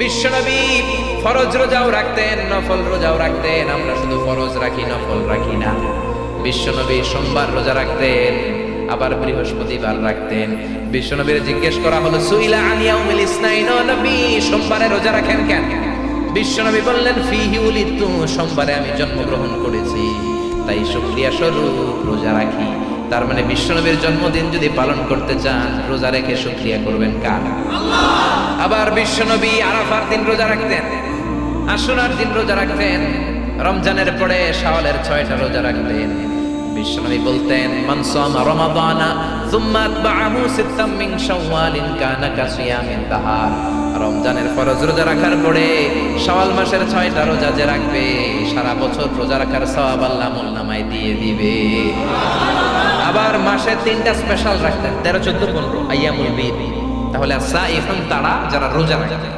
বিশ্বনবী ফরজ রোজাও রাখতেন, নফল রোজাও রাখতেন। আমরা শুধু ফরজ রাখি, নফল রাখি না। বিশ্বনবী সোমবার রোজা রাখতেন, আবার বৃহস্পতিবার রাখতেন। বিশ্বনবীর জিজ্ঞেস করা হলো, সুইলা আন ইয়াউমিল ইসনাইন, ও নবী সোমবারে রোজা রাখেন কেন? বিশ্বনবী বললেন, ফিহি উলিদতু, সোমবারে আমি জন্মগ্রহণ করেছি, তাই শুকরিয়া স্বরূপ রোজা রাখি। তার মানে বিশ্বনবীর জন্মদিন যদি পালন করতে চান, রোজা রেখে শুকরিয়া করবেন কার? আল্লাহ। আবার বিশ্বনবী আরাফার দিন রোজা রাখতেন, আশুরার দিন রোজা রাখতেন, রমজানের পরে শাওয়ালের 6টা রোজা রাখতেন। বিশ্বনবী বলতেন, মান সামা রমাদানা সুম্মা আতবাআহু সিত্তাম মিন শাওয়ালিন কানা কাসিয়ামিন দাহার। রমজানের ফরজ রোজা রাখার পরে শাওয়াল মাসের 6টা রোজা যে রাখবে, সারা বছর রোজা রাখার সওয়াব আল্লাহ আমলনামায় দিয়ে দিবে। আবার মাসে 3টা স্পেশাল রাখতেন, 13, 14, 15 আইয়ামুল বীর। তাহলে সাইফুন, তারা যারা রোজা রাখে।